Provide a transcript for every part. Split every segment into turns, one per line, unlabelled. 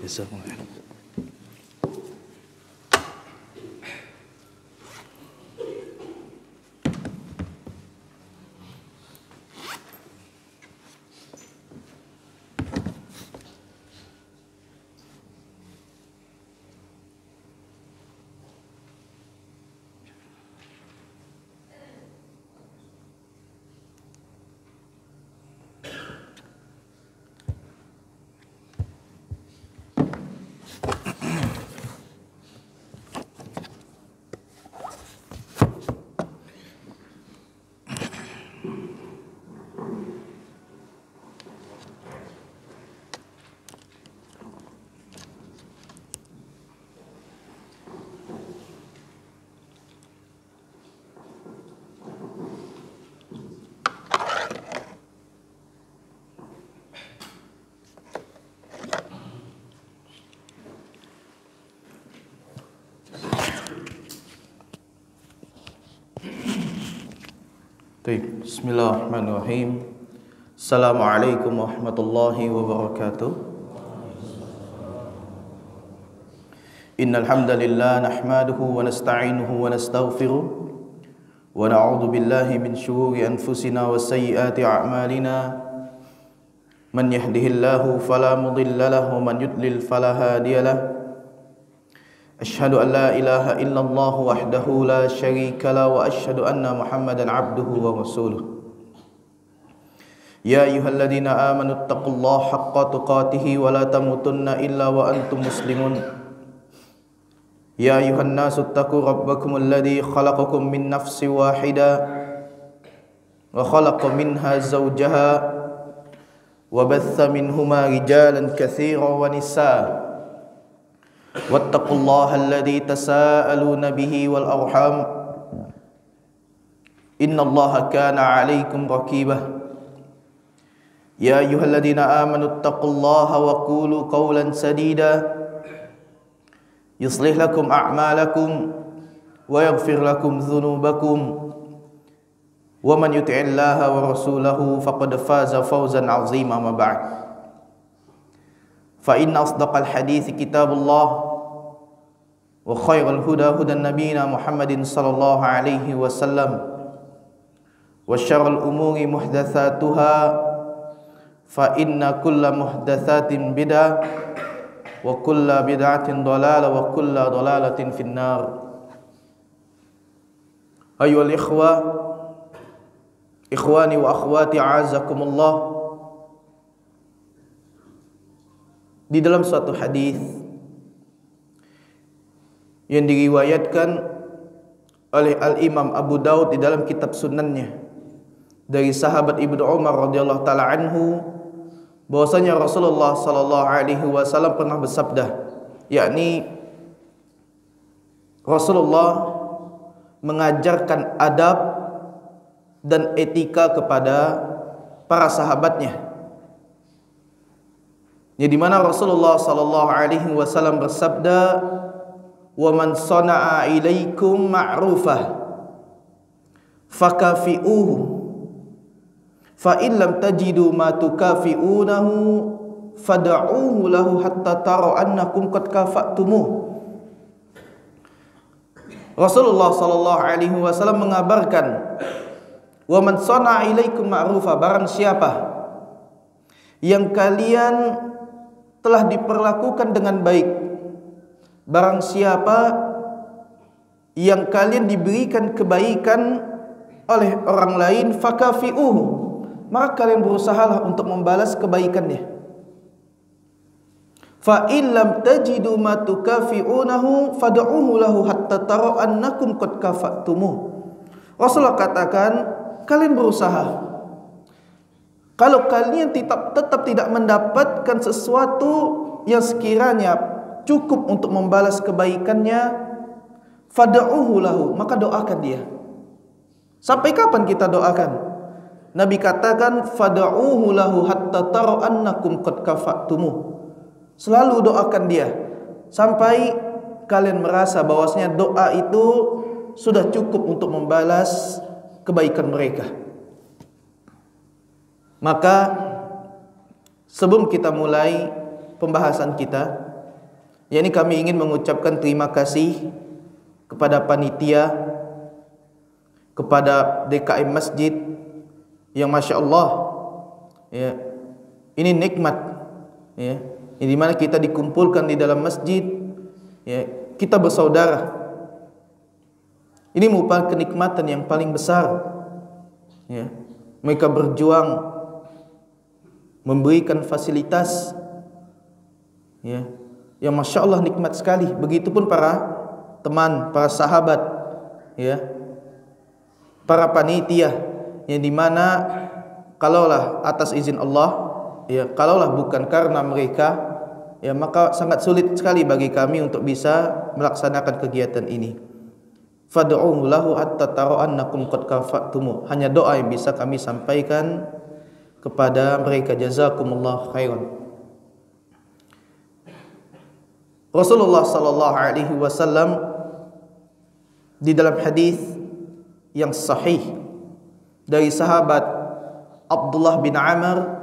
Jazakumullah. Bismillahirrahmanirrahim. Assalamualaikum warahmatullahi wabarakatuh. Innal hamdalillah nahmaduhu wa nasta'inuhu wa nastaghfiruh wa na'udzu billahi min shururi anfusina wa sayyiati a'malina. Man yahdihillahu fala mudilla lahu wa man yudlil fala hadiya lahu. Asyhadu an la ilaha illallah wahdahu la syarika la wa asyhadu anna Muhammadan abduhu wa rasuluh. Ya ayyuhalladzina amanu taqullaha haqqa tuqatih wa la tamutunna illa wa antum muslimun. Ya ayyuhan nasu taqu rabbakumul ladzi khalaqakum min nafsin wahidah wa khalaqa minha zawjaha wa batha minhuma rijalan katsiran wa nisaa. Wattaqullaha alladzi tasaaluna bihi wal arham innallaha kana 'alaikum raqibah. Ya ayyuhalladzina amanu taqullaha wa qulu qawlan sadida yuslih lakum a'malakum wa yaghfir lakum dhunubakum wa man yuti'illaha wa rasulahu faqad faza fawzan 'azima. Ma ba'd. Fa inna asdaqal hadithi kitabullah wa khairal huda hudan nabiyina Muhammadin sallallahu alaihi wasallam wa syarrul umuri muhdatsatuha fa inna kulla muhdatsatin bid'ah wa kulla bid'atin dhalalah wa kulla dhalalatin finnar. Ayyuhal ikhwani wa akhwati a'azakumullah. Di dalam suatu hadis yang diriwayatkan oleh Al-Imam Abu Daud di dalam kitab sunannya dari sahabat Ibnu Umar radhiyallahu taala anhu, bahwasanya Rasulullah sallallahu alaihi wasallam pernah bersabda, yakni Rasulullah mengajarkan adab dan etika kepada para sahabatnya, yang di mana Rasulullah sallallahu alaihi wasallam bersabda, wa man sana'a ilaikum ma'rufah fakafi'uhu fa in lam tajidu ma tukafi'unahu fad'uhu lahu hatta tara annakum qad kafa'tumuh. Rasulullah sallallahu alaihi wasallam mengabarkan, wa man sana'a ilaikum ma'rufah, barang siapa yang kalian telah diperlakukan dengan baik, barang siapa yang kalian diberikan kebaikan oleh orang lain, fakafi'uhu, maka kalian berusahalah untuk membalas kebaikannya. Fa in lam tajidu ma tukafi'unahu fad'uhu lahu hatta tara annakum qad kafa'tumuh. Rasulullah katakan, kalian berusaha. Kalau kalian tetap tidak mendapatkan sesuatu yang sekiranya cukup untuk membalas kebaikannya, fad'uhu lahu, maka doakan dia. Sampai kapan kita doakan? Nabi katakan, fad'uhu lahu hatta tara annakum qad kafa'tumuh. Selalu doakan dia sampai kalian merasa bahwasanya doa itu sudah cukup untuk membalas kebaikan mereka. Maka sebelum kita mulai pembahasan kita, yakni kami ingin mengucapkan terima kasih kepada panitia, kepada DKM Masjid yang Masya Allah, ya, ini nikmat, ya, di mana kita dikumpulkan di dalam masjid, ya, kita bersaudara. Ini merupakan kenikmatan yang paling besar, ya. Mereka berjuang memberikan fasilitas, ya, yang Masya Allah nikmat sekali. Begitupun para teman, para sahabat, ya, para panitia, yang dimana kalaulah atas izin Allah, ya, kalaulah bukan karena mereka, ya, maka sangat sulit sekali bagi kami untuk bisa melaksanakan kegiatan ini. Fad'uhu lahu hatta tara'annakum qad kafa'tumu. Hanya doa yang bisa kami sampaikan kepada mereka. Jazakumullah khairan. Rasulullah sallallahu alaihi wasallam di dalam hadis yang sahih dari sahabat Abdullah bin Amr,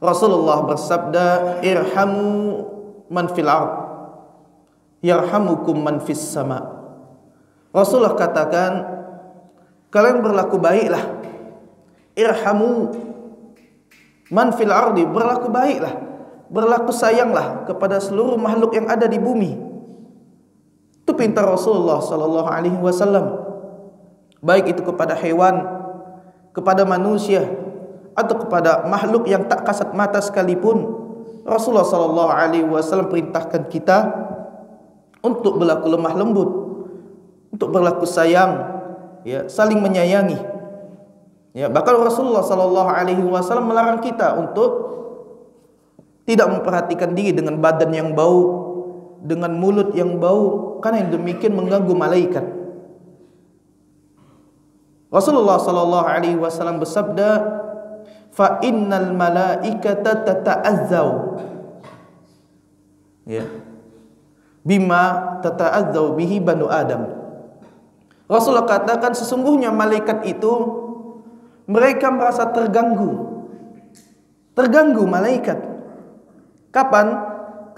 Rasulullah bersabda, irhamu man fil ard yarhamukum man fis sama. Rasulullah katakan, kalian berlaku baiklah, irhamu man fil ardi, berlaku baiklah, berlaku sayanglah kepada seluruh makhluk yang ada di bumi. Itu perintah Rasulullah sallallahu alaihi wasallam, baik itu kepada hewan, kepada manusia, atau kepada makhluk yang tak kasat mata sekalipun. Rasulullah sallallahu alaihi wasallam perintahkan kita untuk berlaku lemah lembut, untuk berlaku sayang, ya, saling menyayangi. Ya, bahkan Rasulullah sallallahu alaihi wasallam melarang kita untuk tidak memperhatikan diri dengan badan yang bau, dengan mulut yang bau, karena yang demikian mengganggu malaikat. Rasulullah sallallahu alaihi wasallam bersabda, fa innal malaikata tata'azzaw, ya, bima tata'azzaw bihi banu Adam. Rasulullah katakan, sesungguhnya malaikat itu mereka merasa terganggu malaikat. Kapan?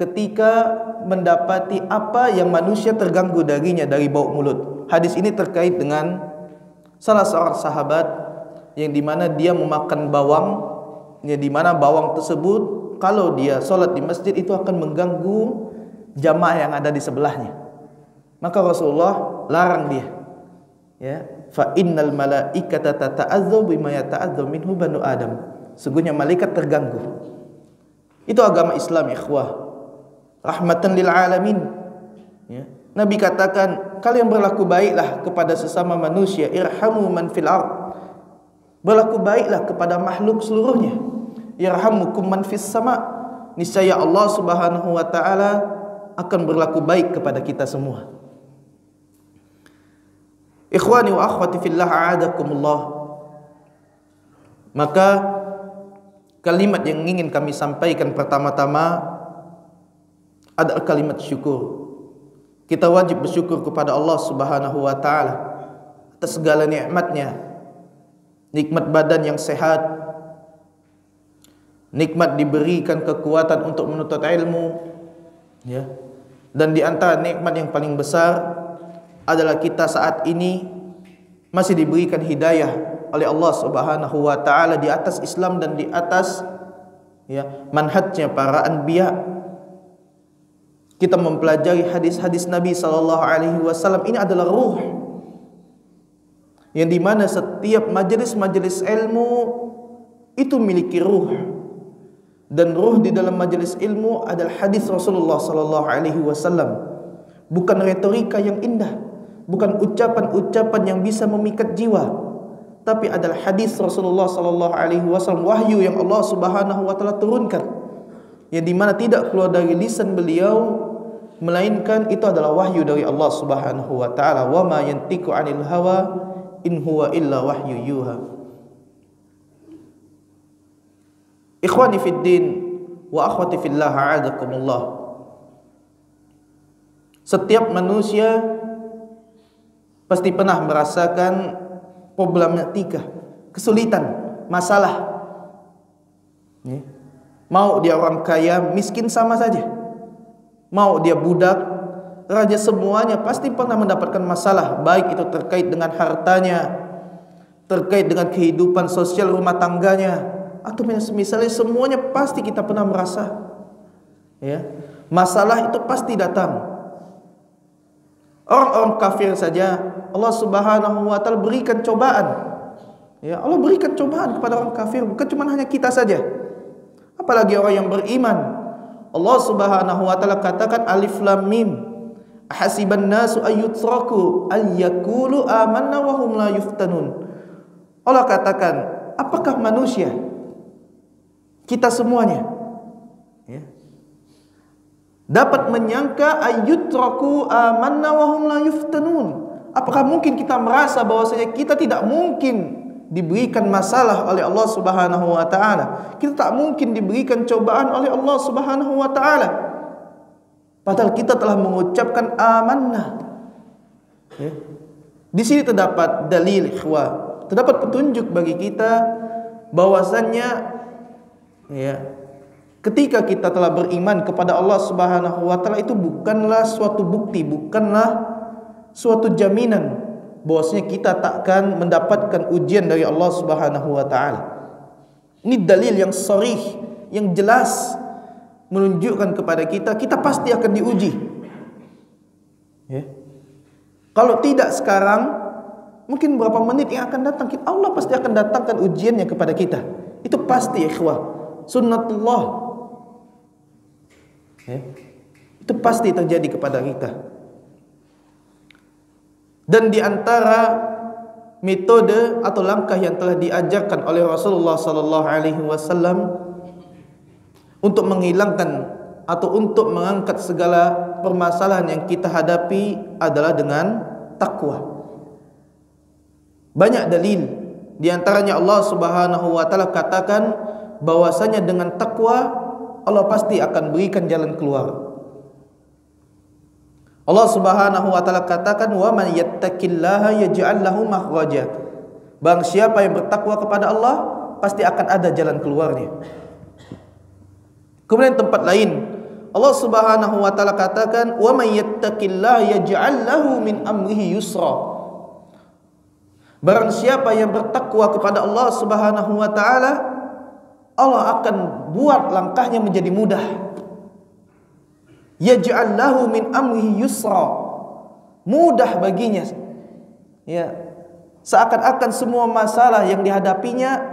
Ketika mendapati apa yang manusia terganggu darinya dari bau mulut. Hadis ini terkait dengan salah seorang sahabat yang dimana dia memakan bawang, yang dimana bawang tersebut kalau dia sholat di masjid itu akan mengganggu jamaah yang ada di sebelahnya. Maka Rasulullah larang dia, ya, fa innal malaikata tata'azzaw bima yata'azzaw minhu banu Adam. Sungguhnya malaikat terganggu. Itu agama Islam, ikhwah, rahmatan lil alamin, ya. Nabi katakan, kalian berlaku baiklah kepada sesama manusia, irhamu man fil ard, berlaku baiklah kepada makhluk seluruhnya, yarhamukum man fis sama, niscaya Allah Subhanahu wa taala akan berlaku baik kepada kita semua. Ikhwani wa akhwati fillah, a'adakumullah. Maka kalimat yang ingin kami sampaikan pertama-tama adalah kalimat syukur. Kita wajib bersyukur kepada Allah Subhanahu wa taala atas segala nikmatnya. Nikmat badan yang sehat, nikmat diberikan kekuatan untuk menuntut ilmu, ya. Dan di antara nikmat yang paling besar adalah kita saat ini masih diberikan hidayah oleh Allah Subhanahu wa taala di atas Islam dan di atas, ya, manhajnya para anbiya. Kita mempelajari hadis-hadis Nabi sallallahu alaihi wasallam, ini adalah ruh yang dimana setiap majelis-majelis ilmu itu memiliki ruh, dan ruh di dalam majelis ilmu adalah hadis Rasulullah sallallahu alaihi wasallam, bukan retorika yang indah, bukan ucapan-ucapan yang bisa memikat jiwa, tapi adalah hadis Rasulullah sallallahu alaihi wasallam, wahyu yang Allah Subhanahu wa taala turunkan, yang dimana tidak keluar dari lisan beliau melainkan itu adalah wahyu dari Allah Subhanahu wa taala. Wa ma yantiqu 'anil hawa in huwa illa wahyu yuha. Ikhwani fid din wa akhwati fillah, a'adakumullah. Setiap manusia pasti pernah merasakan problematika, kesulitan, masalah. Mau dia orang kaya, miskin sama saja. mau dia budak, raja, semuanya pasti pernah mendapatkan masalah, baik itu terkait dengan hartanya, terkait dengan kehidupan sosial rumah tangganya, atau misalnya semuanya pasti kita pernah merasa, ya, masalah itu pasti datang. Orang-orang kafir saja Allah Subhanahu wa taala berikan cobaan. Ya, Allah berikan cobaan kepada orang kafir, bukan cuma hanya kita saja. Apalagi orang yang beriman. Allah Subhanahu wa taala katakan alif lam mim. Hasiban nasu ayyutraku ayyakulu amanna wa hum la yuftanun. Allah katakan, apakah manusia, kita semuanya, ya, dapat menyangka ayyutraku amanna wa hum la yuftanun? Apakah mungkin kita merasa bahwasanya kita tidak mungkin diberikan masalah oleh Allah Subhanahu wa taala? Kita tak mungkin diberikan cobaan oleh Allah Subhanahu wa taala. Padahal kita telah mengucapkan amanna. Ya. Di sini terdapat dalil, ikhwah. Terdapat petunjuk bagi kita bahwasannya, ya, ketika kita telah beriman kepada Allah Subhanahu wa taala, itu bukanlah suatu bukti, bukanlah suatu jaminan bahwasanya kita takkan mendapatkan ujian dari Allah Subhanahu wa taala. Ini dalil yang sharih, yang jelas menunjukkan kepada kita, kita pasti akan diuji. Ya. Kalau tidak sekarang, mungkin beberapa menit yang akan datang, Allah pasti akan datangkan ujiannya kepada kita. Itu pasti, ikhwah. Sunnatullah. Ya. Itu pasti terjadi kepada kita. Dan di antara metode atau langkah yang telah diajarkan oleh Rasulullah sallallahu alaihi wasallam untuk menghilangkan atau untuk mengangkat segala permasalahan yang kita hadapi adalah dengan takwa. Banyak dalil, di antaranya Allah Subhanahu wa taala katakan bahwasanya dengan takwa Allah pasti akan berikan jalan keluar. Allah Subhanahu wa taala katakan, "Wa man yattaqillaha yaj'al lahu makhraja." Barang siapa yang bertakwa kepada Allah, pasti akan ada jalan keluarnya. Kemudian tempat lain Allah Subhanahu wa taala katakan, "Wa may yattaqillaha yaj'al lahu min amrihi yusra." Barang siapa yang bertakwa kepada Allah Subhanahu wa taala, Allah akan buat langkahnya menjadi mudah. Yaj'al lahu min amrihi yusra. Mudah baginya. Ya. Seakan-akan semua masalah yang dihadapinya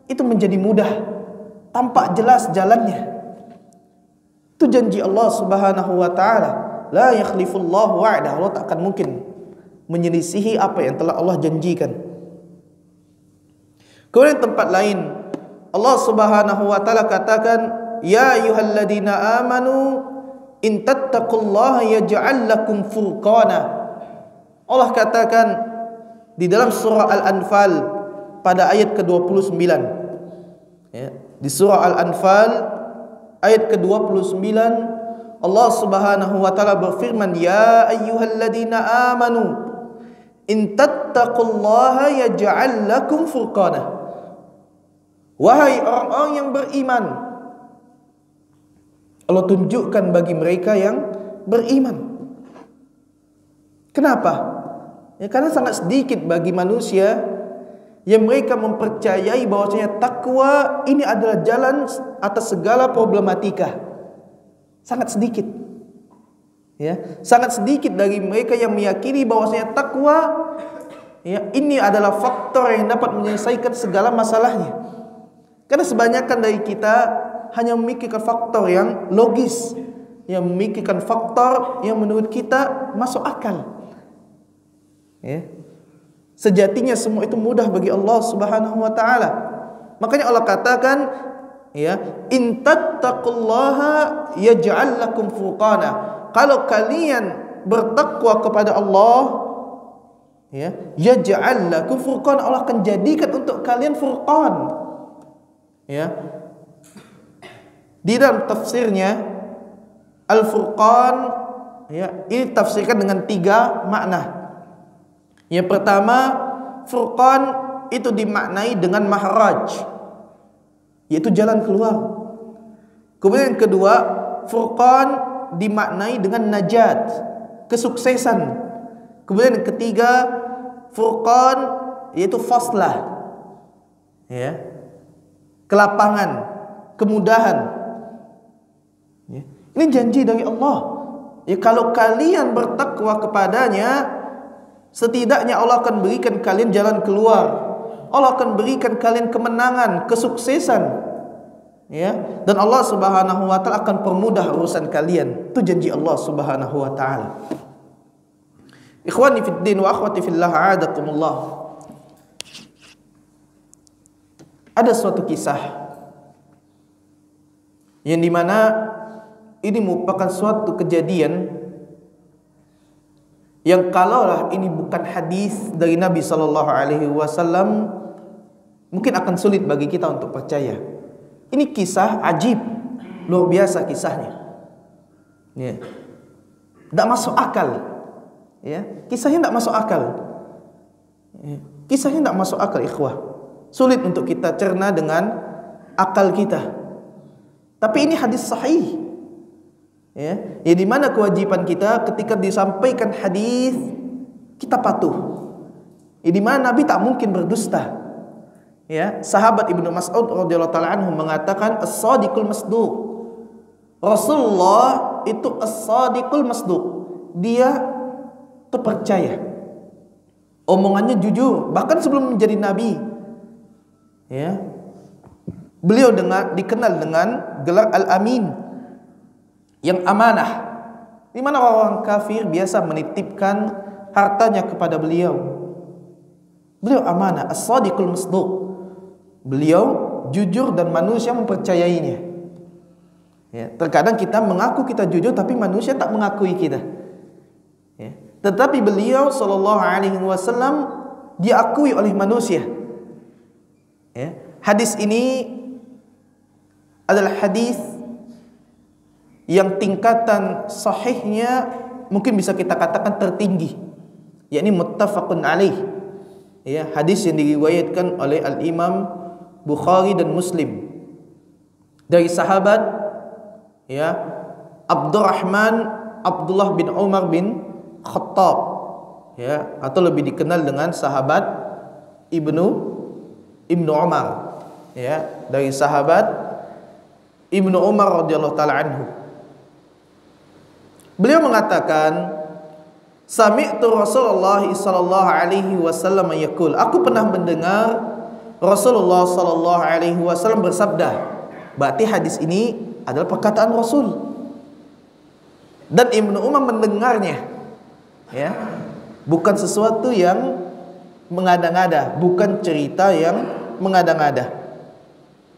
itu menjadi mudah, tampak jelas jalannya. Itu janji Allah Subhanahu wa taala. La yakhlifullahu wa'dah. Allah tak akan mungkin menyelisihi apa yang telah Allah janjikan. Kemudian tempat lain Allah Subhanahu wa taala katakan, "Ya ayyuhalladzina amanu in tattaqullaha yaj'al lakum furqana." Allah katakan di dalam surah Al-Anfal pada ayat ke-29. Ya, di surah Al-Anfal ayat ke-29 Allah Subhanahu wa taala berfirman, "Ya ayyuhalladzina amanu in tattaqullaha yaj'al lakum furqana." Wahai orang-orang yang beriman, Allah tunjukkan bagi mereka yang beriman. Kenapa? Ya, karena sangat sedikit bagi manusia yang mereka mempercayai bahwasanya takwa ini adalah jalan atas segala problematika. Sangat sedikit. Ya, sangat sedikit dari mereka yang meyakini bahwasanya takwa, ya, ini adalah faktor yang dapat menyelesaikan segala masalahnya. Karena sebanyakan dari kita hanya memikirkan faktor yang logis, yang memikirkan faktor yang menurut kita masuk akal. Ya. Sejatinya semua itu mudah bagi Allah Subhanahu wa taala. Makanya Allah katakan, ya, in tattaqullaha yaj'al lakum furqana. Kalau kalian bertakwa kepada Allah, ya, yaj'al lakum furqana, Allah akan jadikan untuk kalian furqan. Ya. Di dalam tafsirnya Al-Furqan, ya, ini tafsirkan dengan 3 makna. Yang pertama, Furqan itu dimaknai dengan mahraj, yaitu jalan keluar. Kemudian yang kedua, Furqan dimaknai dengan najat, kesuksesan. Kemudian yang ketiga, furqan, yaitu faslah, ya, kelapangan, kemudahan. Ya. Ini janji dari Allah. Ya, kalau kalian bertakwa kepadanya, setidaknya Allah akan berikan kalian jalan keluar. Allah akan berikan kalian kemenangan, kesuksesan. Ya, dan Allah Subhanahu wa taala akan permudah urusan kalian. Itu janji Allah Subhanahu wa taala. Ikhwani fid din wa akhwati fillah, a'adakumullah. Ada suatu kisah yang dimana ini merupakan suatu kejadian yang kalaulah ini bukan hadis dari Nabi sallallahu alaihi wasallam, mungkin akan sulit bagi kita untuk percaya. Ini kisah ajib, luar biasa kisahnya. Ya. Tidak masuk akal. Ya. Kisahnya tidak masuk akal. Ya. Kisahnya tidak masuk akal, ikhwah. Sulit untuk kita cerna dengan akal kita. Tapi ini hadis sahih. Ya, di mana kewajiban kita ketika disampaikan hadis kita patuh. Di mana Nabi tak mungkin berdusta. Ya, sahabat Ibnu Mas'ud radhiyallahu taala anhu mengatakan as-sadiqul masduq. Rasulullah itu as-sadiqul masduq. Dia terpercaya. Omongannya jujur, bahkan sebelum menjadi nabi. Ya. Beliau dikenal dengan gelar Al-Amin, yang amanah. Di mana orang kafir biasa menitipkan hartanya kepada beliau. Beliau amanah, as-sadiqul masduq. Beliau jujur dan manusia mempercayainya. Ya, terkadang kita mengaku kita jujur tapi manusia tak mengakui kita. Ya, tetapi beliau sallallahu alaihi wasallam diakui oleh manusia. Ya, hadis ini adalah hadis yang tingkatan sahihnya mungkin bisa kita katakan tertinggi, yakni muttafaqun alaih. Ya, hadis yang diriwayatkan oleh Al-Imam Bukhari dan Muslim dari sahabat, ya, Abdullah bin Umar bin Khattab, ya, atau lebih dikenal dengan sahabat Ibnu Umar, ya, dari sahabat Ibnu Umar radhiyallahu taala anhu. Beliau mengatakan, sami'tu Rasulullah sallallahu alaihi wasallam yaqul, aku pernah mendengar Rasulullah sallallahu alaihi wasallam bersabda. Berarti hadis ini adalah perkataan Rasul. Dan Ibnu Umar mendengarnya. Ya. Bukan sesuatu yang mengada-ngada, bukan cerita yang mengada-ngada.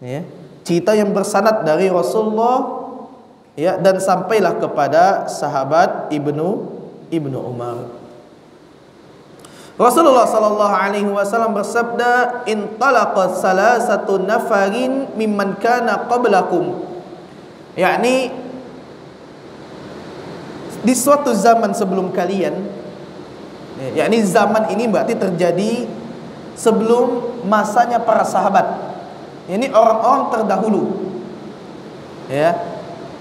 Ya. Cerita yang bersanad dari Rasulullah, ya, dan sampailah kepada sahabat Ibnu Umar. Rasulullah sallallahu alaihi wasallam bersabda, "Intalaqat salasatu nafarin mimman kana qablakum." Yakni di suatu zaman sebelum kalian, yakni zaman ini berarti terjadi sebelum masanya para sahabat. Ini orang-orang terdahulu. Ya.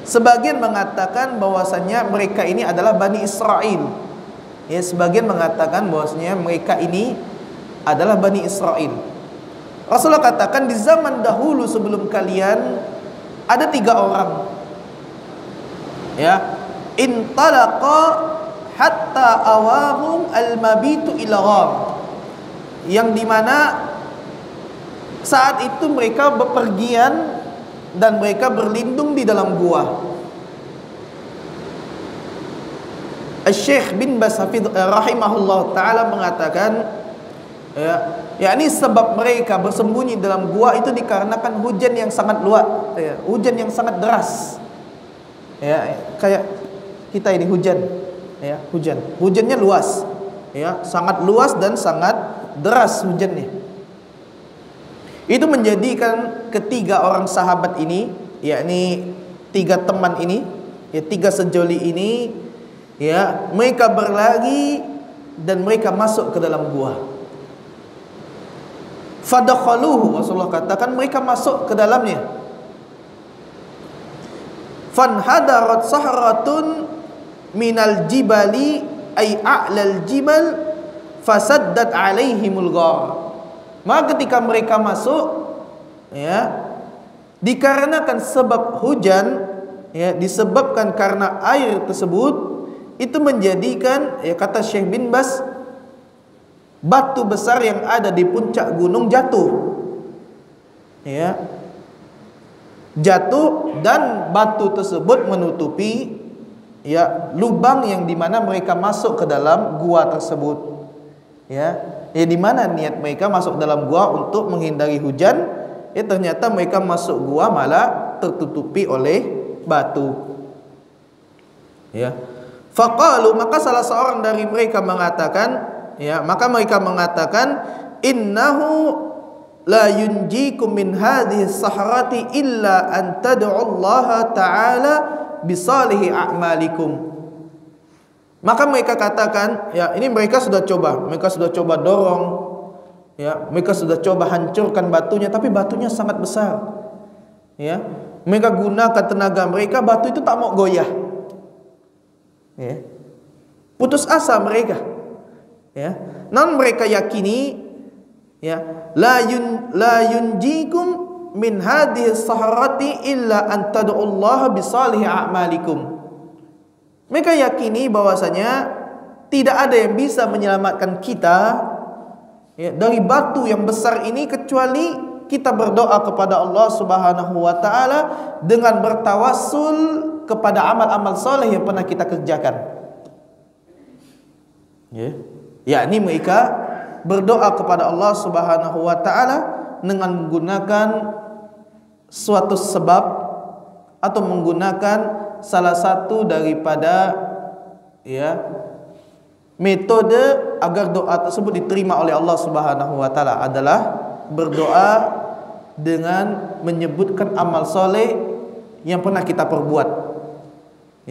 Sebagian mengatakan bahwasanya mereka ini adalah Bani Israel. Ya, sebagian mengatakan bahwasanya mereka ini adalah Bani Israel. Rasulullah katakan di zaman dahulu sebelum kalian ada 3 orang. Ya, intalaqa hatta awahum al-mabitu ila ghar. Yang dimana saat itu mereka bepergian dan mereka berlindung di dalam gua. Syekh bin Baz rahimahullah ta'ala mengatakan, ya, ini sebab mereka bersembunyi dalam gua itu dikarenakan hujan yang sangat luas, ya, hujan yang sangat deras. Ya, kayak kita ini hujan, ya, hujannya luas, ya, sangat luas dan sangat deras hujannya. Itu menjadikan ketiga orang sahabat ini, yakni 3 teman ini, ya, 3 sejoli ini, ya, mereka berlari dan mereka masuk ke dalam gua. Fadakhaluhu, Rasulullah katakan mereka masuk ke dalamnya. fanhadarat sahratun minal jibali ay a'lal jibal fasaddat alaihimul ghar. Maka ketika mereka masuk, ya, dikarenakan sebab hujan, ya, disebabkan karena air tersebut itu menjadikan, ya, kata Syekh bin Baz, batu besar yang ada di puncak gunung jatuh, ya, jatuh, dan batu tersebut menutupi, ya, lubang yang dimana mereka masuk ke dalam gua tersebut, ya, dimana niat mereka masuk dalam gua untuk menghindari hujan, ya, ternyata mereka masuk gua malah tertutupi oleh batu, ya. Faqalu, maka salah seorang dari mereka mengatakan, ya, maka mereka mengatakan, innahu la yunjikum min hadhihi sahrati illa an tad'u Allah ta'ala bisalihi a'malikum. Maka mereka katakan, ya, ini mereka sudah coba dorong, ya, mereka sudah coba hancurkan batunya, tapi batunya sangat besar, ya. Mereka gunakan tenaga mereka, batu itu tak mau goyah, ya. Putus asa mereka, ya. Namun mereka yakini, ya, la yunjikum min hadhihi sahrati illa an tad'ullaha bisalihi a'malikum. Mereka yakini bahwasanya tidak ada yang bisa menyelamatkan kita, ya, dari batu yang besar ini kecuali kita berdoa kepada Allah Subhanahu wa taala dengan bertawassul kepada amal-amal soleh yang pernah kita kerjakan, ya. Yakni mereka berdoa kepada Allah Subhanahu wa taala dengan menggunakan suatu sebab atau menggunakan salah satu daripada, ya, metode agar doa tersebut diterima oleh Allah Subhanahu wa taala adalah berdoa dengan menyebutkan amal soleh yang pernah kita perbuat,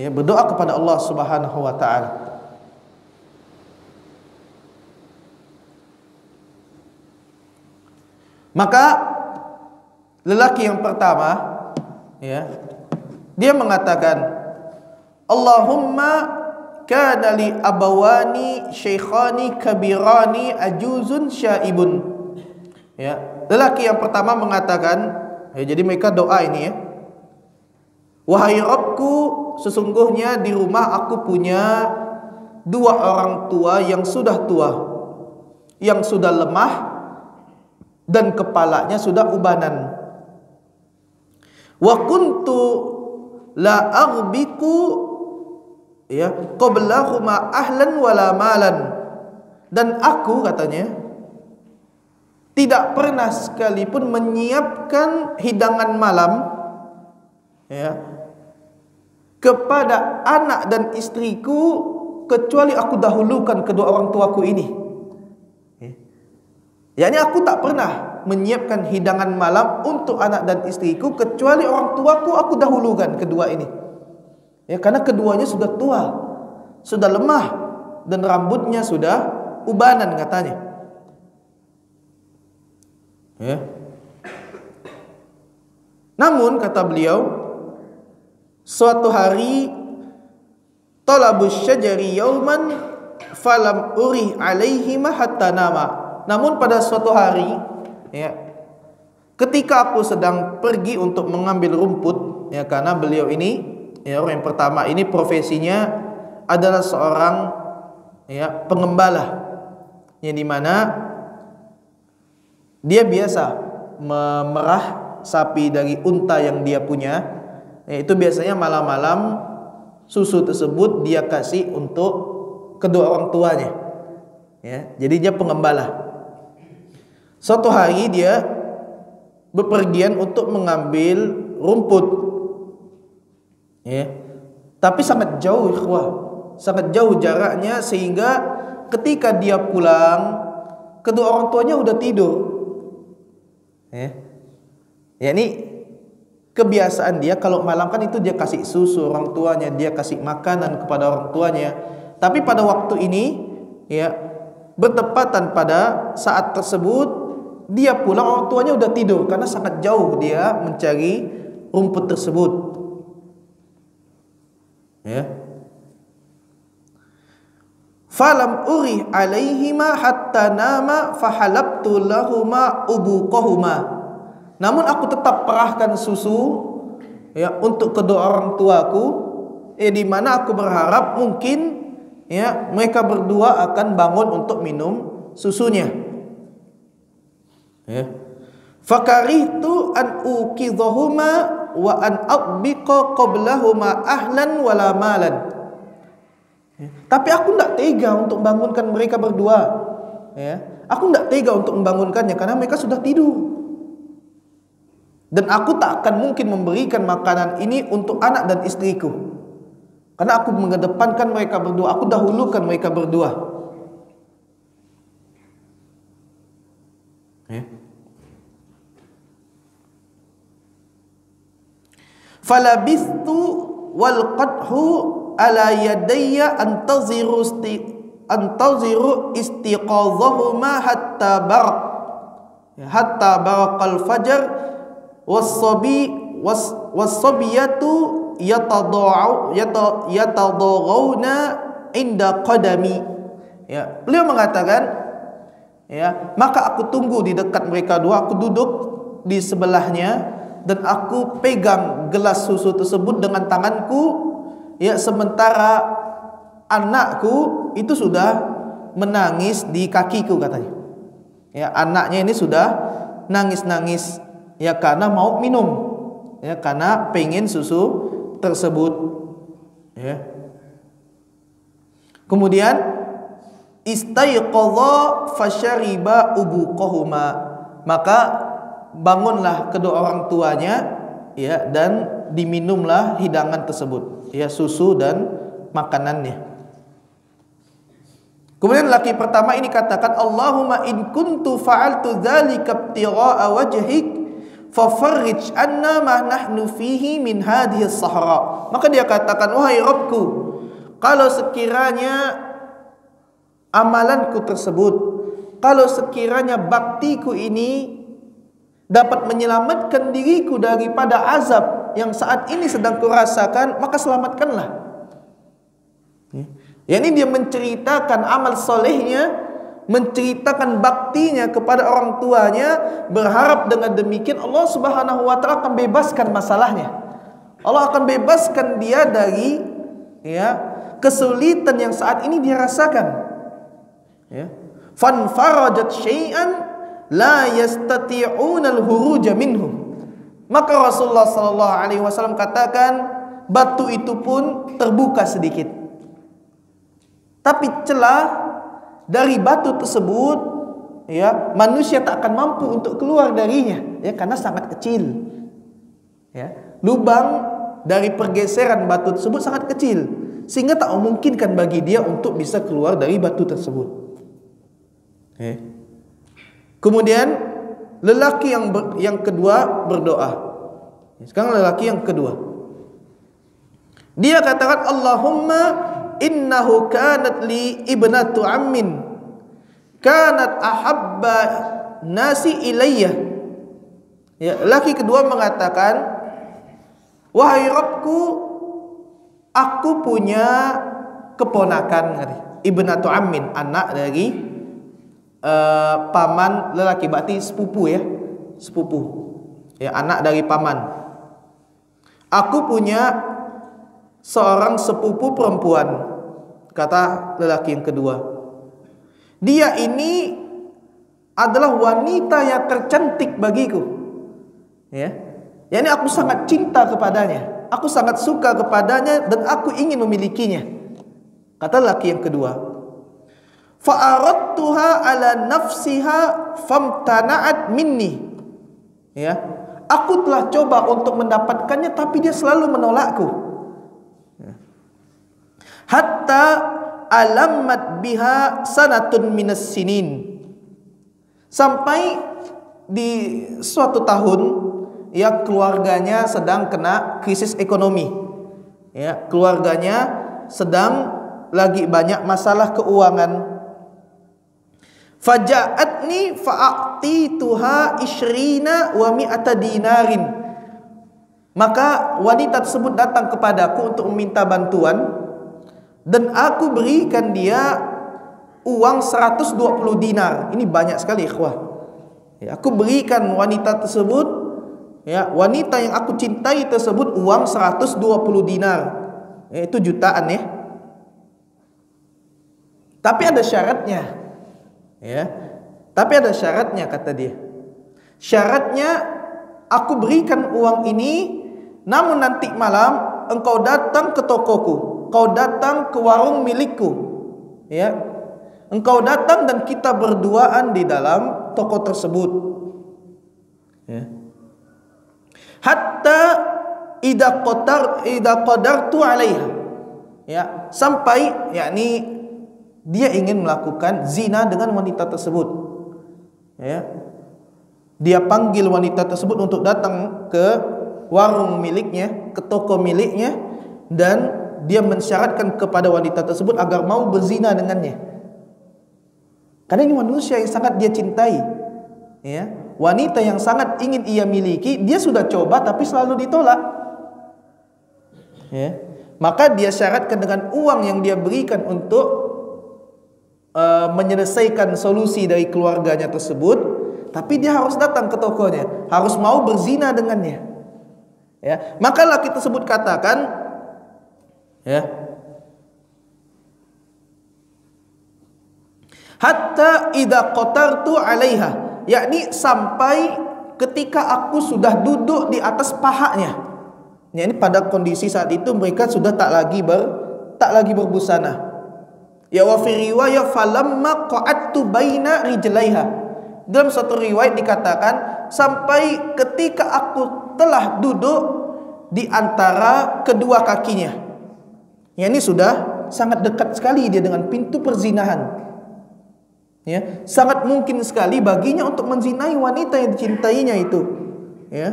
ya, berdoa kepada Allah Subhanahu wa taala. Maka lelaki yang pertama, ya, dia mengatakan, Allahumma kana li abawani syaikhani kabirani ajuzun syaibun. Ya, lelaki yang pertama mengatakan, ya, jadi mereka doa ini, ya, wahai Rabbku, sesungguhnya di rumah aku punya dua orang tua yang sudah tua, yang sudah lemah dan kepalanya sudah ubanan. Wa kuntu la aghbiku, ya, qablahuma ahlan wala malan. Dan aku, katanya, tidak pernah sekalipun menyiapkan hidangan malam, ya, kepada anak dan istriku kecuali aku dahulukan kedua orang tuaku ini. yakni aku tak pernah menyiapkan hidangan malam untuk anak dan istriku kecuali orang tuaku aku dahulukan kedua ini. Ya, karena keduanya sudah tua, sudah lemah, dan rambutnya sudah ubanan, katanya. Ya. Namun kata beliau, suatu hari talabus syajari yauman falam uri alaihima hatta nama. Namun pada suatu hari, ya, ketika aku sedang pergi untuk mengambil rumput, ya, karena beliau ini, ya, orang yang pertama ini profesinya adalah seorang, ya, pengembala, yang dimana dia biasa memerah sapi dari unta yang dia punya, ya, itu biasanya malam-malam susu tersebut dia kasih untuk kedua orang tuanya, ya, jadi dia pengembala. Suatu hari dia bepergian untuk mengambil rumput, ya, tapi sangat jauh, ikhwah, sangat jauh jaraknya, sehingga ketika dia pulang kedua orang tuanya udah tidur, ya. Ini kebiasaan dia kalau malam kan itu dia kasih susu orang tuanya, dia kasih makanan kepada orang tuanya. Tapi pada waktu ini, ya, bertepatan pada saat tersebut dia pulang, orang tuanya udah tidur karena sangat jauh dia mencari rumput tersebut. Ya. Falam uri alaihima hatta nama fahalabtu lahuma ubuqahuma. Namun aku tetap perahkan susu ya untuk kedua orang tuaku, di mana aku berharap mungkin ya mereka berdua akan bangun untuk minum susunya. Ya. Fakarihtu an uqidhahuma wa an atbiqa qablahuma ahlan wala malan. Tapi aku tidak tega untuk membangunkan mereka berdua. Ya, aku tidak tega untuk membangunkannya karena mereka sudah tidur. Dan aku tak akan mungkin memberikan makanan ini untuk anak dan istriku, karena aku mengedepankan mereka berdua. Aku dahulukan mereka berdua. Ya. Falabistu wal qadhu ala yadayya antaziru istiqadhahuma hatta baraqal fajar was-sabiyatu yatadawuna inda qadami. Ya, beliau mengatakan ya, maka aku tunggu di dekat mereka dua, aku duduk di sebelahnya dan aku pegang gelas susu tersebut dengan tanganku. Ya, sementara anakku itu sudah menangis di kakiku katanya. Ya, anaknya ini sudah nangis-nangis ya karena mau minum. Ya, karena pengen susu tersebut. Ya. Kemudian istayqadha fasyariba ubuqahuma. Maka bangunlah kedua orang tuanya ya dan diminumlah hidangan tersebut, ya susu dan makanannya. Kemudian laki pertama ini katakan, Allahumma in kuntu fa'altu dzalika ibtigha'a wajhik fafarrij anna ma nahnu fihi min hadhihi as-sahra. Maka dia katakan, wahai Rabbku, kalau sekiranya amalanku tersebut, kalau sekiranya baktiku ini dapat menyelamatkan diriku daripada azab yang saat ini sedang kurasakan, maka selamatkanlah. Ya, ini dia menceritakan amal solehnya, menceritakan baktinya kepada orang tuanya, berharap dengan demikian Allah Subhanahu wa taala akan bebaskan masalahnya. Allah akan bebaskan dia dari ya kesulitan yang saat ini dia rasakan. Ya. Fanfarajat syai'an la yastati'una al-huruja minhu. Maka Rasulullah sallallahu alaihi wasallam katakan, batu itu pun terbuka sedikit. Tapi celah dari batu tersebut ya manusia tak akan mampu untuk keluar darinya ya karena sangat kecil. Ya, lubang dari pergeseran batu tersebut sangat kecil sehingga tak memungkinkan bagi dia untuk bisa keluar dari batu tersebut. Kemudian lelaki yang kedua berdoa. Sekarang lelaki yang kedua. Dia katakan, Allahumma innahu kanat li ibnatu ammin kanat ahabba nasi ilayya. Ya, lelaki kedua mengatakan, wahai Rabbku, aku punya keponakan, ibnatu ammin, anak dari paman lelaki, berarti sepupu ya, sepupu ya, anak dari paman. Aku punya seorang sepupu perempuan, kata lelaki yang kedua. Dia ini adalah wanita yang tercantik bagiku. Ya, yani aku sangat cinta kepadanya, aku sangat suka kepadanya dan aku ingin memilikinya, kata lelaki yang kedua. Fa'aradtuha ala nafsiha famtana'at minni. Ya, aku telah coba untuk mendapatkannya tapi dia selalu menolakku. Hatta alamat biha sanatun minas sinin. Sampai di suatu tahun ya keluarganya sedang kena krisis ekonomi. Ya, keluarganya sedang lagi banyak masalah keuangan. Faja'atni fa'atituha ishrina wa mi'ata dinarin. Maka wanita tersebut datang kepadaku untuk meminta bantuan, dan aku berikan dia uang 120 dinar. Ini banyak sekali ikhwah. Ya, aku berikan wanita tersebut, ya, wanita yang aku cintai tersebut uang 120 dinar. Ya, itu jutaan ya. Tapi ada syaratnya. Ya. Tapi ada syaratnya, kata dia. Syaratnya, aku berikan uang ini, namun nanti malam engkau datang ke tokoku, kau datang ke warung milikku, ya, engkau datang dan kita berduaan di dalam toko tersebut, ya. Hatta idza qadartu 'alaiha, ya, sampai yakni dia ingin melakukan zina dengan wanita tersebut, ya. Dia panggil wanita tersebut untuk datang ke warung miliknya, ke toko miliknya, dan dia mensyaratkan kepada wanita tersebut agar mau berzina dengannya. Karena ini manusia yang sangat dia cintai, ya. Wanita yang sangat ingin ia miliki, dia sudah coba tapi selalu ditolak, ya. Maka dia syaratkan dengan uang yang dia berikan untuk menyelesaikan solusi dari keluarganya tersebut, tapi dia harus datang ke tokonya, harus mau berzina dengannya, ya. Maka laki tersebut katakan, ya, hatta idza qatartu 'alaiha, yakni sampai ketika aku sudah duduk di atas pahanya. Ya, ini pada kondisi saat itu mereka sudah tak lagi berbusana. Ya, wa fi riwayah falamma qa'adtu baina rijlaiha. Dalam satu riwayat dikatakan sampai ketika aku telah duduk di antara kedua kakinya. Ya, ini sudah sangat dekat sekali dia dengan pintu perzinahan. Ya, sangat mungkin sekali baginya untuk menzinai wanita yang dicintainya itu. Ya.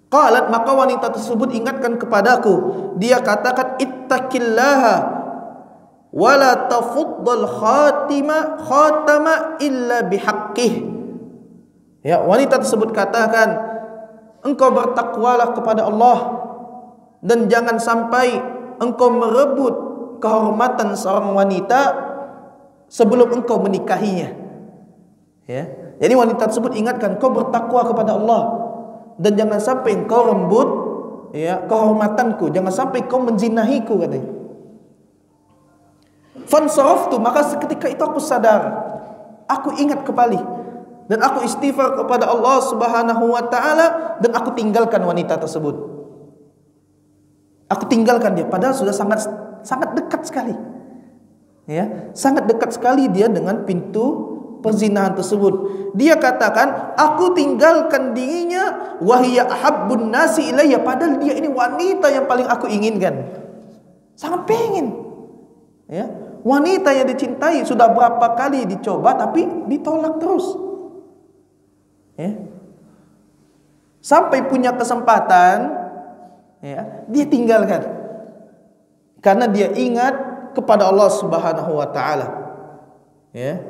Qalat, maka wanita tersebut ingatkan kepadaku. Dia katakan, ittaqillaha wala tafuddal khatama illa bihaqqih. Ya, wanita tersebut katakan, engkau bertakwalah kepada Allah dan jangan sampai engkau merebut kehormatan seorang wanita sebelum engkau menikahinya. Ya. Jadi wanita tersebut ingatkan, kau bertakwa kepada Allah dan jangan sampai engkau rebut, ya, kehormatanku, jangan sampai kau menzinahiku, katanya. Fansaraftu, maka seketika itu aku sadar, aku ingat kembali dan aku istighfar kepada Allah Subhanahu wa taala dan aku tinggalkan wanita tersebut. Aku tinggalkan dia padahal sudah sangat dekat sekali. Ya, sangat dekat sekali dia dengan pintu perzinahan tersebut. Dia katakan, aku tinggalkan dirinya wahiyya ahabbun nasi ilayya, padahal dia ini wanita yang paling aku inginkan. Sangat pengen. Ya, wanita yang dicintai, sudah berapa kali dicoba tapi ditolak terus. Ya. Sampai punya kesempatan, ya, dia tinggalkan. Karena dia ingat kepada Allah Subhanahu wa taala. Ya.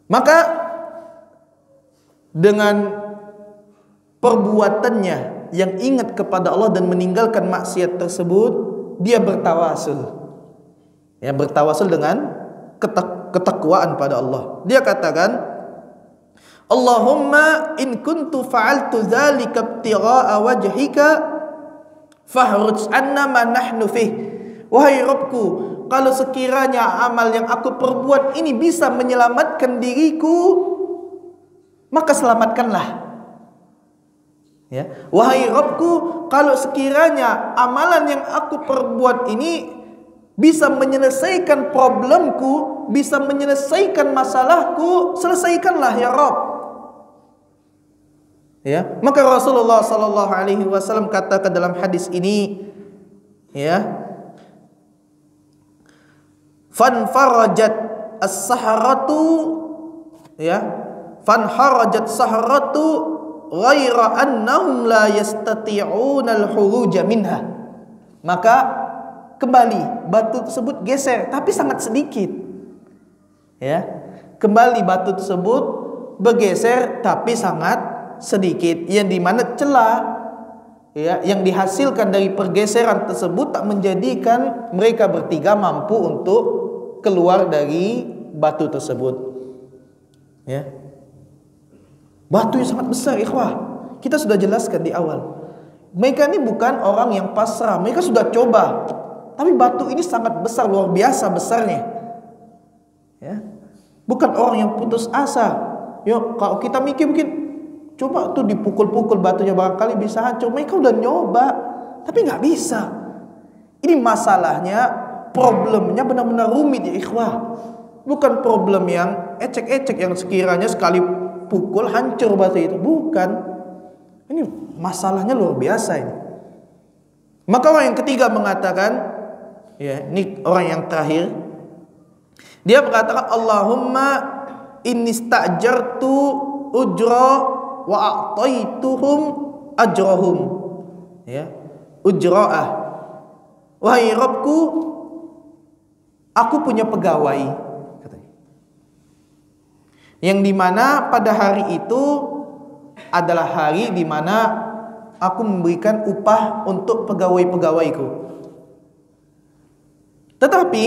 Maka dengan perbuatannya yang ingat kepada Allah dan meninggalkan maksiat tersebut, dia bertawasul. Ya, bertawasul dengan ketakwaan pada Allah. Dia katakan, Allahumma in kuntu fa'altu dzalika ibtigha'a wajhika fahruj anna ma nahnu fih. Wahai Rabbku, kalau sekiranya amal yang aku perbuat ini bisa menyelamatkan diriku, maka selamatkanlah. Ya. Wahai Rabbku, kalau sekiranya amalan yang aku perbuat ini bisa menyelesaikan problemku, bisa menyelesaikan masalahku, selesaikanlah ya Rabb. Ya, maka Rasulullah sallallahu alaihi wasallam katakan dalam hadis ini, ya, fanfarajat as-saharatu, ya, fanharajat saharatu ghaira annahum la yastati'una al-khuruj minha. Maka kembali batu tersebut geser tapi sangat sedikit. Ya. Kembali batu tersebut bergeser tapi sangat sedikit, yang dimana celah ya yang dihasilkan dari pergeseran tersebut tak menjadikan mereka bertiga mampu untuk keluar dari batu tersebut. Ya. Batu yang sangat besar, ikhwah. Kita sudah jelaskan di awal. Mereka ini bukan orang yang pasrah, mereka sudah coba. Tapi batu ini sangat besar, luar biasa besarnya. Ya. Bukan orang yang putus asa. Yuk, kalau kita mikir mungkin coba tuh dipukul-pukul batunya barangkali bisa hancur. Mereka udah nyoba, tapi nggak bisa. Ini masalahnya, problemnya benar-benar rumit ya ikhwah. Bukan problem yang ecek-ecek yang sekiranya sekali pukul hancur batu itu. Bukan. Ini masalahnya luar biasa ini. Maka orang yang ketiga mengatakan, ya, ini orang yang terakhir. Dia mengatakan, Allahumma inni sta'jartu ujra wa a'taituhum ajrahum. Ya, ujra'ah. Wahai Rabbku, aku punya pegawai, katanya. Yang dimana pada hari itu adalah hari dimana aku memberikan upah untuk pegawai-pegawaiku. Tetapi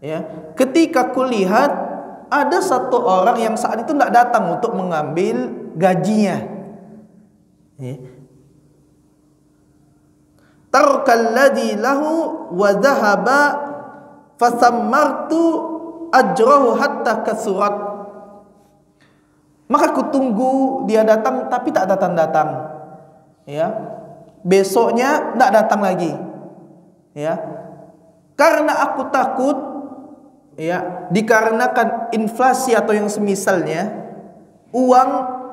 ya, ketika kulihat ada satu orang yang saat itu tidak datang untuk mengambil gajinya. Tarkal ladzi lahu wa dhahaba fasammartu ajrahu hatta kasurat. Maka kutunggu dia datang tapi tak datang-datang. Ya. Besoknya tidak datang lagi. Ya. Karena aku takut, ya, dikarenakan inflasi atau yang semisalnya, uang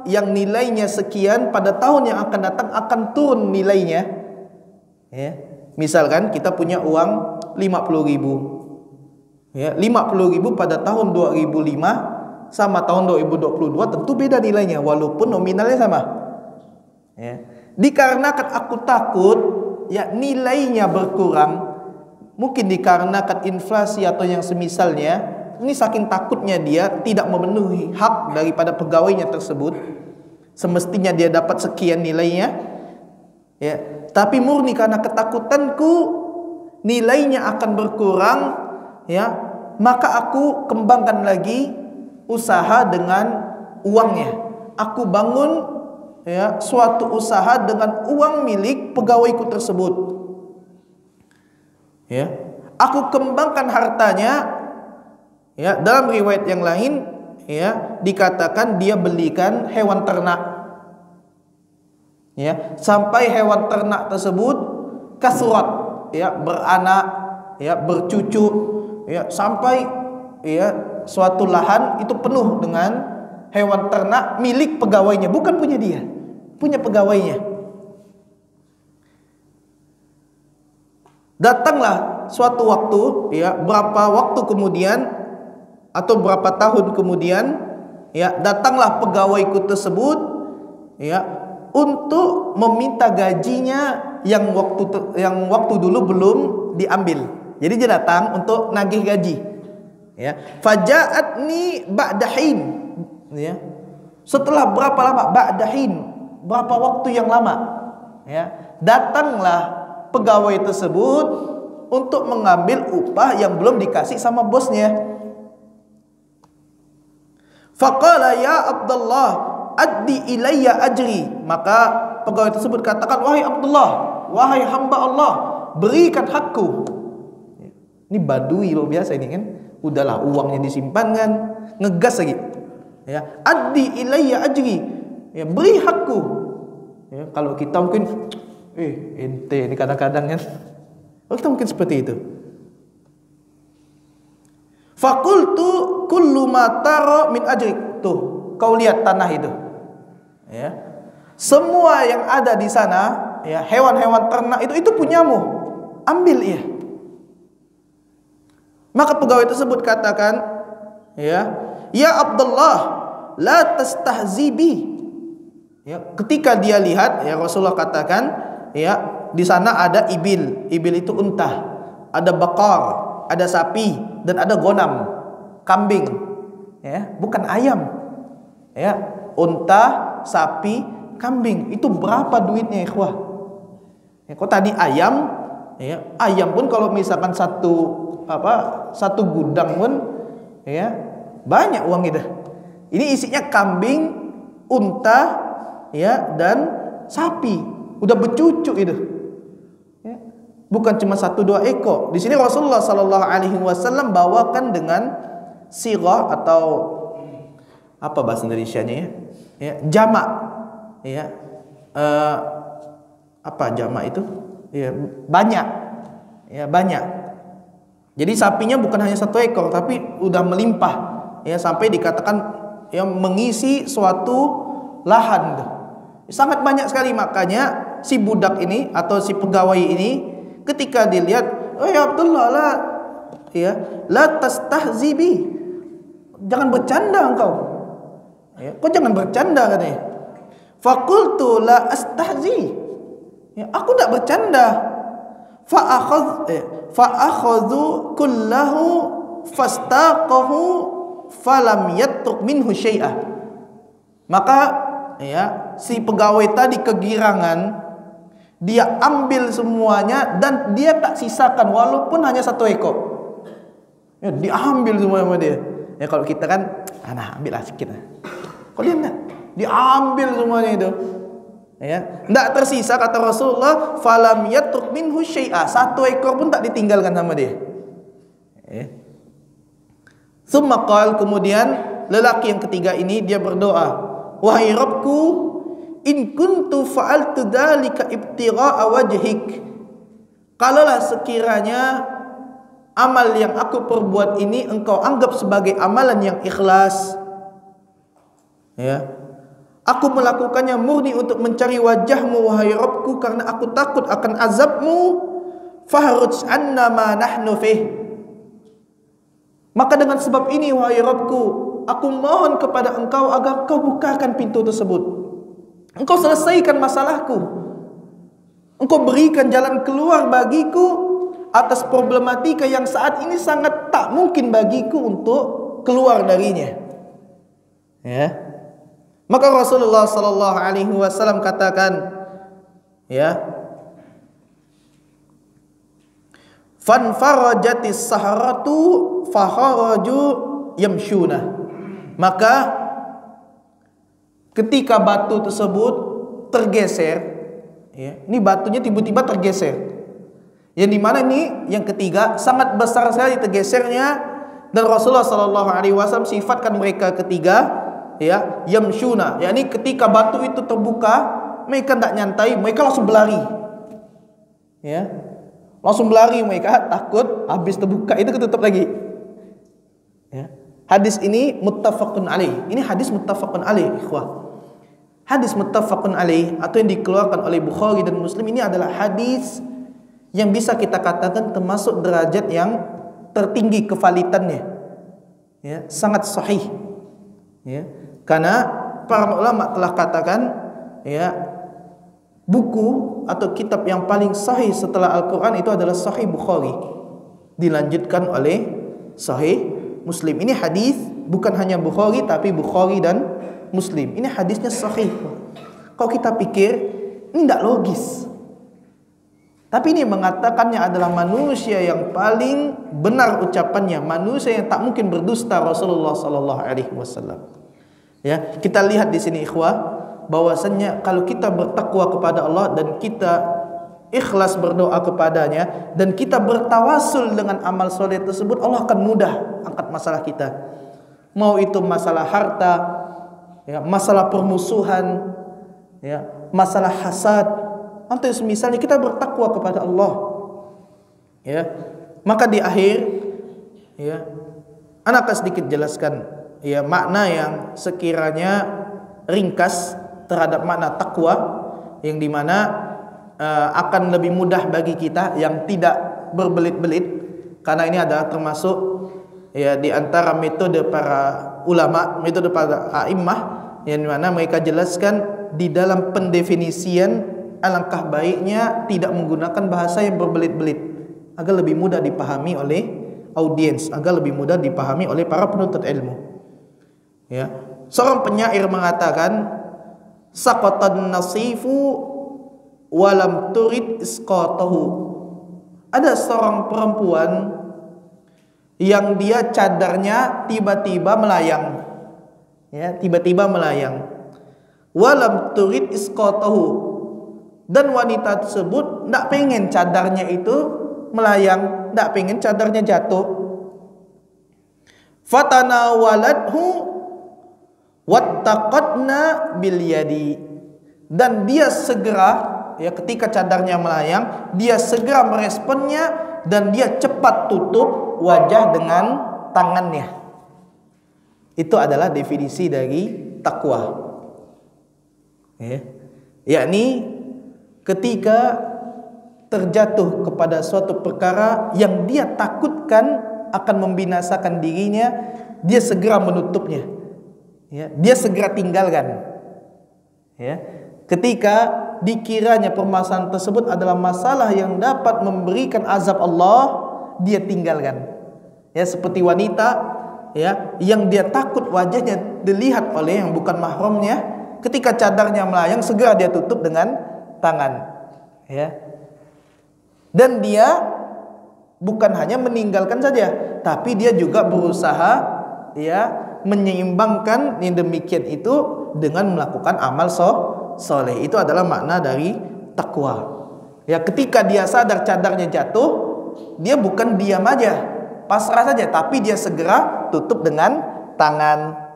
yang nilainya sekian pada tahun yang akan datang akan turun nilainya. Ya. Misalkan kita punya uang 50.000. Ya, 50.000 pada tahun 2005 sama tahun 2022 tentu beda nilainya walaupun nominalnya sama. Ya. Dikarenakan aku takut ya nilainya berkurang, mungkin dikarenakan inflasi atau yang semisalnya, ini saking takutnya dia tidak memenuhi hak daripada pegawainya tersebut. Semestinya dia dapat sekian nilainya, ya. Tapi murni karena ketakutanku nilainya akan berkurang, ya, maka aku kembangkan lagi usaha dengan uangnya. Aku bangun, ya, suatu usaha dengan uang milik pegawaiku tersebut. Ya, aku kembangkan hartanya. Ya, dalam riwayat yang lain, ya, dikatakan dia belikan hewan ternak. Ya, sampai hewan ternak tersebut kasurat, ya, beranak, ya, bercucu, ya, sampai, ya, suatu lahan itu penuh dengan hewan ternak milik pegawainya, bukan punya dia, punya pegawainya. Datanglah suatu waktu, ya, berapa waktu kemudian atau berapa tahun kemudian, ya, datanglah pegawaiku tersebut, ya, untuk meminta gajinya yang waktu dulu belum diambil. Jadi dia datang untuk nagih gaji. Ya, faja'atni ba'dahin. Ya. Setelah berapa lama? Ba'dahin, berapa waktu yang lama? Ya, datanglah pegawai tersebut untuk mengambil upah yang belum dikasih sama bosnya. Faqala ya Abdullah, addi ilayya ajri. Maka pegawai tersebut katakan, wahai Abdullah, wahai hamba Allah, berikan hakku. Ini badui luar biasa ini kan. Udahlah uangnya disimpan kan, ngegas lagi. Ya, addi ilayya ajri. Ya, beri hakku. Ya, kalau kita mungkin ente ini kadang-kadang kan. Oh, kita mungkin seperti itu. Fakultu kullu ma tara min ajrik. Tuh, kau lihat tanah itu. Ya. Semua yang ada di sana, ya, hewan-hewan ternak itu punyamu. Ambil ya. Maka pegawai tersebut katakan, ya Abdullah, la tastahzi bi. Ya, ketika dia lihat, ya, Rasulullah katakan, ya, di sana ada ibil. Ibil itu unta, ada bakar, ada sapi, dan ada gonam, kambing. Ya, bukan ayam. Ya, unta, sapi, kambing. Itu berapa duitnya ikhwah? Ya, kok tadi ayam, ya, ayam pun kalau misalkan satu gudang pun, ya, banyak uang itu. Ini isinya kambing, unta, ya, dan sapi. Udah bercucuk itu. Ya. Bukan cuma 1-2 ekor. Di sini Rasulullah sallallahu alaihi wasallam bawakan dengan sirah atau apa bahasa Indonesianya ya? Ya, jamak. Ya. Apa jamak itu? Ya, banyak. Ya, banyak. Jadi sapinya bukan hanya 1 ekor tapi udah melimpah. Ya, sampai dikatakan yang mengisi suatu lahan. Sangat banyak sekali, makanya si budak ini atau si pegawai ini ketika dilihat, "Oh ya Abdullah la tastahzi bi." Jangan bercanda engkau. Ya, kok jangan bercanda katanya. Faqultu la astahzi. Ya, aku tidak bercanda. Fa akhadhu kullahu fastaqahu falam yatruk minhu syai'ah. Maka ya, si pegawai tadi kegirangan, dia ambil semuanya dan dia tak sisakan walaupun hanya 1 ekor. Ya, diambil semua sama dia. Ya kalau kita kan, ambillah sedikit. Kok dia enggak? Diambil semuanya itu. Ya, enggak tersisa kata Rasulullah, falam yatruk minhu syai'a. 1 ekor pun tak ditinggalkan sama dia. Ya. Tsumma qala, kemudian lelaki yang ketiga ini dia berdoa, "Wahai Rabbku, in kuntu fa'altu dzalika ibtigha'a wajhik." Kalaulah sekiranya amal yang aku perbuat ini engkau anggap sebagai amalan yang ikhlas, ya, aku melakukannya murni untuk mencari wajahmu wahai Rabbku, karena aku takut akan azabmu, fahruj anna ma nahnu fih. Maka dengan sebab ini wahai Rabbku, aku mohon kepada engkau agar kau bukakan pintu tersebut. Engkau selesaikan masalahku. Engkau berikan jalan keluar bagiku atas problematika yang saat ini sangat tak mungkin bagiku untuk keluar darinya. Ya. Maka Rasulullah sallallahu alaihi wasallam katakan, ya, fanfarajatis saharatu fakharaju yamshuna. Maka ketika batu tersebut tergeser, ya, ini batunya tiba-tiba tergeser. Yang dimana ini yang ketiga sangat besar sekali tergesernya, dan Rasulullah sallallahu alaihi wasallam sifatkan mereka ketiga, ya, yamshuna. Ya, ini ketika batu itu terbuka, mereka tidak nyantai, mereka langsung berlari. Ya. Langsung berlari mereka, takut habis terbuka itu ketutup lagi. Ya. Hadis ini muttafaqun alaih. Ini hadis muttafaqun alaih, ikhwah. Hadis muttafaqun alaih atau yang dikeluarkan oleh Bukhari dan Muslim ini adalah hadis yang bisa kita katakan termasuk derajat yang tertinggi kevalitannya. Ya, sangat sahih. Ya. Karena para ulama telah katakan, ya, buku atau kitab yang paling sahih setelah Al-Quran itu adalah Sahih Bukhari, dilanjutkan oleh Sahih Muslim. Ini hadis bukan hanya Bukhari tapi Bukhari dan Muslim. Ini hadisnya sahih. Kalau kita pikir ini tidak logis, tapi ini mengatakannya adalah manusia yang paling benar ucapannya, manusia yang tak mungkin berdusta, Rasulullah sallallahu alaihi wasallam. Ya, kita lihat di sini ikhwah, bahwasannya kalau kita bertakwa kepada Allah dan kita ikhlas berdoa kepadanya dan kita bertawasul dengan amal soleh tersebut, Allah akan mudah angkat masalah kita. Mau itu masalah harta, ya, masalah permusuhan, ya, masalah hasad, atau misalnya kita bertakwa kepada Allah. Ya, maka di akhir, ya, anak akan sedikit jelaskan, ya, makna yang sekiranya ringkas terhadap makna takwa, yang dimana akan lebih mudah bagi kita yang tidak berbelit-belit, karena ini adalah termasuk, ya, di antara metode para ulama, metode para a'immah, yang dimana mereka jelaskan di dalam pendefinisian alangkah baiknya tidak menggunakan bahasa yang berbelit-belit agar lebih mudah dipahami oleh audiens, agar lebih mudah dipahami oleh para penuntut ilmu. Ya, seorang penyair mengatakan, saqatan nasifu walam turid isqatahu. Ada seorang perempuan yang dia cadarnya tiba-tiba melayang, ya, tiba-tiba melayang. Walam turid isqatahu, dan wanita tersebut tidak pengen cadarnya itu melayang, tidak pengen cadarnya jatuh. Fatanawalathu wattaqadna bil yadi, dan dia segera, ya, ketika cadarnya melayang, dia segera meresponnya dan dia cepat tutup wajah dengan tangannya. Itu adalah definisi dari takwa, ya, yakni ketika terjatuh kepada suatu perkara yang dia takutkan akan membinasakan dirinya, dia segera menutupnya, ya, dia segera tinggalkan, ya. Ketika dikiranya permasalahan tersebut adalah masalah yang dapat memberikan azab Allah, dia tinggalkan. Ya, seperti wanita, ya, yang dia takut wajahnya dilihat oleh yang bukan mahramnya, ketika cadarnya melayang segera dia tutup dengan tangan, ya. Dan dia bukan hanya meninggalkan saja, tapi dia juga berusaha, ya, menyeimbangkan yang demikian itu dengan melakukan amal soleh. Itu adalah makna dari takwa. Ya, ketika dia sadar cadarnya jatuh, dia bukan diam aja, pasrah saja, tapi dia segera tutup dengan tangan.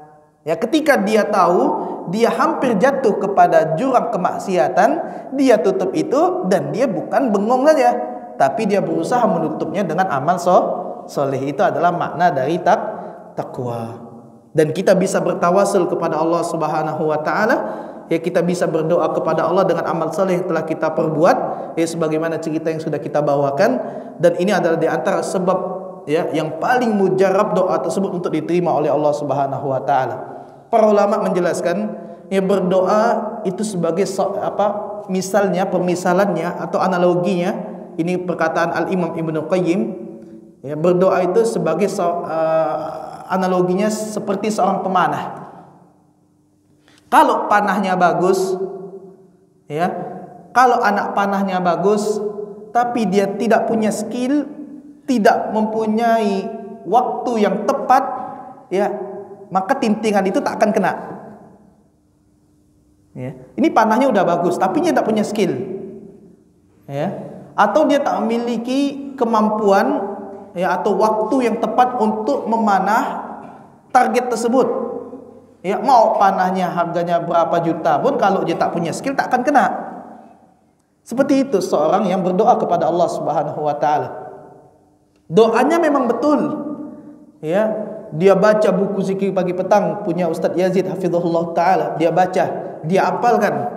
Ya, ketika dia tahu dia hampir jatuh kepada jurang kemaksiatan, dia tutup itu, dan dia bukan bengong saja, tapi dia berusaha menutupnya dengan amal soleh. Itu adalah makna dari takwa. Dan kita bisa bertawasul kepada Allah Subhanahu wa taala, ya, kita bisa berdoa kepada Allah dengan amal saleh yang telah kita perbuat, ya, sebagaimana cerita yang sudah kita bawakan. Dan ini adalah di antara sebab, ya, yang paling mujarab doa tersebut untuk diterima oleh Allah Subhanahu wa taala. Para ulama menjelaskan, ya, berdoa itu sebagai misalnya, permisalannya atau analoginya, ini perkataan Al-Imam Ibnu Qayyim, ya, berdoa itu sebagai analoginya seperti seorang pemanah. Kalau panahnya bagus, ya, kalau anak panahnya bagus, tapi dia tidak punya skill, tidak mempunyai waktu yang tepat, ya, maka tintingan itu tak akan kena. Ya, ini panahnya udah bagus, tapi dia tidak punya skill, ya, atau dia tak memiliki kemampuan, ya, atau waktu yang tepat untuk memanah target tersebut. Ya, mau panahnya harganya berapa juta pun, kalau dia tak punya skill tak akan kena. Seperti itu seorang yang berdoa kepada Allah Subhanahu wa taala. Doanya memang betul, ya. Dia baca buku zikir pagi petang punya Ustadz Yazid hafizahullah taala, dia baca, dia hafalkan,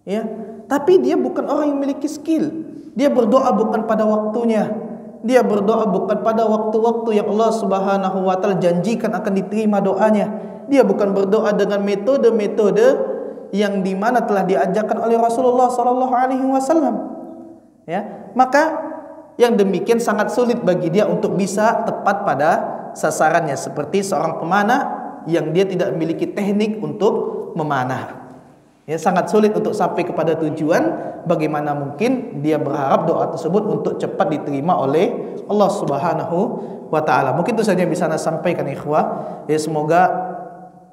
ya. Tapi dia bukan orang yang memiliki skill. Dia berdoa bukan pada waktunya. Dia berdoa bukan pada waktu-waktu yang Allah Subhanahu wa taala janjikan akan diterima doanya. Dia bukan berdoa dengan metode-metode yang dimana telah diajarkan oleh Rasulullah sallallahu alaihi wasallam. Ya, maka yang demikian sangat sulit bagi dia untuk bisa tepat pada sasarannya, seperti seorang pemanah yang dia tidak memiliki teknik untuk memanah. Ya, sangat sulit untuk sampai kepada tujuan. Bagaimana mungkin dia berharap doa tersebut untuk cepat diterima oleh Allah Subhanahu wa taala. Mungkin itu saja yang bisa saya sampaikan, ikhwah. Ya, semoga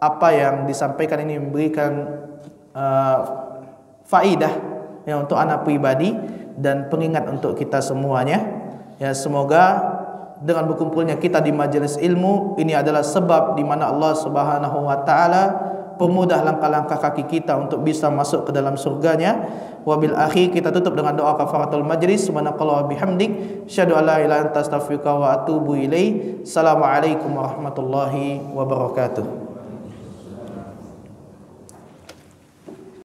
apa yang disampaikan ini memberikan faidah, ya, untuk anak pribadi dan pengingat untuk kita semuanya. Ya, semoga dengan berkumpulnya kita di majelis ilmu ini adalah sebab di mana Allah Subhanahu wa taala permudah langkah-langkah kaki kita untuk bisa masuk ke dalam surganya. Wabil akhir kita tutup dengan doa kafaratul majlis. Subhanakallah wa bihamdik, syahadu an la ilaha illa anta astaghfiruka wa atubu ilaik. Assalamualaikum warahmatullahi wabarakatuh.